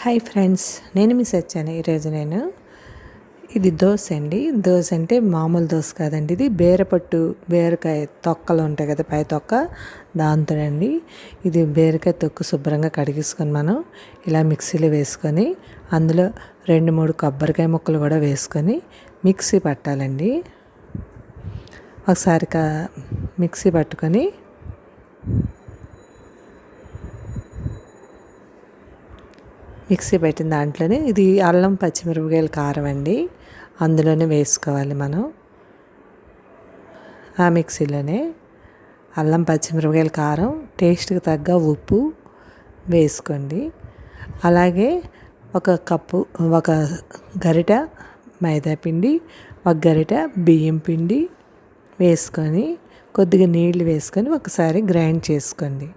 Hi friends, నేను miss వచ్చాను. ఈరోజు ఇది దోశ అండి. దోశ అంటే మామూలు దోశ కాదండి, ఇది బీరకాయ తొక్కలు ఉంటాయి కదా, పై తొక్క, దాంతోనండి. ఇది బీరకాయ తొక్కు శుభ్రంగా కడిగేసుకొని మనం ఇలా మిక్సీలో వేసుకొని అందులో 2-3 కొబ్బరికాయ ముక్కలు కూడా వేసుకొని మిక్సీ పట్టాలండి. ఒకసారి మిక్సీ పట్టుకొని మిక్సీ పెట్టిన దాంట్లోనే ఇది అల్లం పచ్చిమిరపకాయల కారం అండి, అందులోనే వేసుకోవాలి మనం. ఆ మిక్సీలోనే అల్లం పచ్చిమిరపకాయల కారం, టేస్ట్కి తగ్గ ఉప్పు వేసుకోండి. అలాగే ఒక గరిట మైదా పిండి, ఒక గరిట బియ్యం పిండి వేసుకొని కొద్దిగా నీళ్లు వేసుకొని ఒకసారి గ్రైండ్ చేసుకోండి.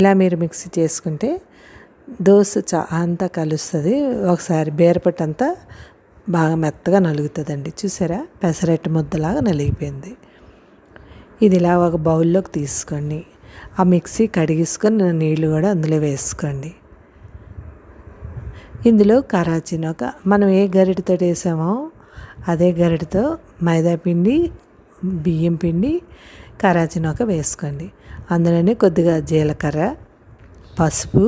ఇలా మీరు మిక్సీ చేసుకుంటే దోశ అంతా కలుస్తుంది. ఒకసారి బీరపట్టు అంతా బాగా మెత్తగా నలుగుతుందండి. చూసారా, పెసరట్టు ముద్దలాగా నలిగిపోయింది. ఇది ఇలా ఒక బౌల్లోకి తీసుకోండి. ఆ మిక్సీ కడిగేసుకొని నీళ్ళు కూడా అందులో వేసుకోండి. ఇందులో కరాచీనొక మనం ఏ గరిటతో వేసామో అదే గరిటతో మైదా పిండి, బియ్యం పిండి, కరాచీనొక వేసుకోండి. అందులోనే కొద్దిగా జీలకర్ర, పసుపు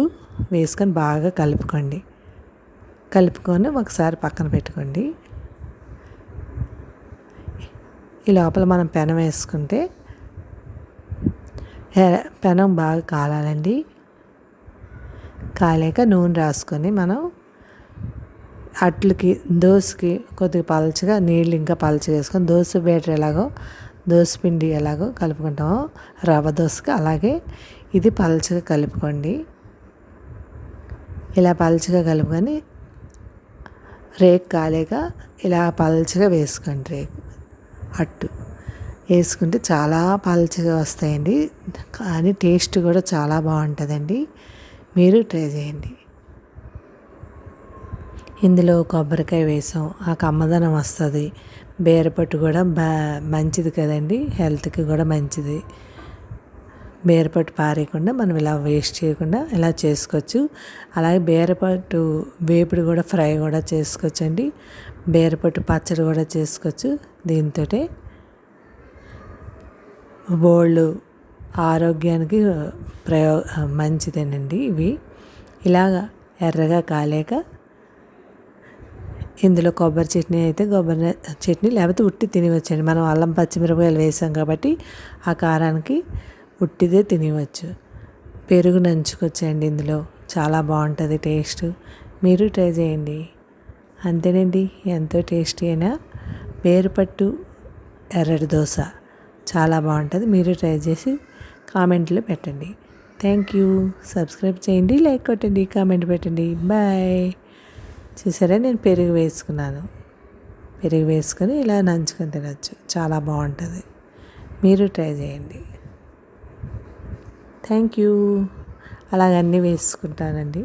వేసుకొని బాగా కలుపుకొని ఒకసారి పక్కన పెట్టుకోండి. ఈ లోపల మనం పెనం వేసుకుంటే పెనం బాగా కాలాలండి. కాలేక నూనె రాసుకొని మనం అట్లకి దోశకి కొద్దిగా పలచగా నీళ్ళు ఇంకా పలచగా వేసుకొని దోశ పిండి ఎలాగో కలుపుకుంటామో రవ్వ దోశకి అలాగే ఇది పలచగా కలుపుకోండి. ఇలా పలచగా కలుపుకొని రేకు కాలేక ఇలా పలచగా వేసుకోండి. అట్టు వేసుకుంటే చాలా పలచగా వస్తాయండి, కానీ టేస్ట్ కూడా చాలా బాగుంటుందండి. మీరు ట్రై చేయండి. ఇందులో కొబ్బరికాయ వేసాం, ఆ కమ్మదనం వస్తుంది. బీరపట్టు కూడా మంచిది కదండి, హెల్త్కి కూడా మంచిది. బీరపట్టు పారేయకుండా మనం ఇలా వేస్ట్ చేయకుండా ఇలా చేసుకోవచ్చు. అలాగే బీరపట్టు వేపుడు కూడా ఫ్రై కూడా చేసుకోవచ్చు అండి. బీరపట్టు పచ్చడి కూడా చేసుకోవచ్చు. దీంతో బోళ్ళు ఆరోగ్యానికి మంచిదేనండి. ఇవి ఇలాగా ఎర్రగా కాలేక ఇందులో కొబ్బరి చట్నీ అయితే కొబ్బరి చట్నీ, లేకపోతే ఉట్టి తినవచ్చండి. మనం అల్లం పచ్చిమిరపకాయలు వేసాం కాబట్టి ఆ కారానికి ఉట్టిదే తినవచ్చు. పెరుగు నంచుకొచ్చండి, ఇందులో చాలా బాగుంటుంది టేస్ట్. మీరు ట్రై చేయండి. అంతేనండి, ఎంతో టేస్టీ అయినా బీరపట్టు ఎర్రటి దోశ చాలా బాగుంటుంది. మీరు ట్రై చేసి కామెంట్లో పెట్టండి. Thank you. సబ్స్క్రైబ్ చేయండి, లైక్ కొట్టండి, కామెంట్ పెట్టండి. బాయ్. చూసారా, నేను పెరుగు వేసుకున్నాను. పెరుగు వేసుకొని ఇలా నంచుకొని తినచ్చు, చాలా బాగుంటుంది. మీరు ట్రై చేయండి. Thank you. అలాగన్నీ వేసుకుంటానండి.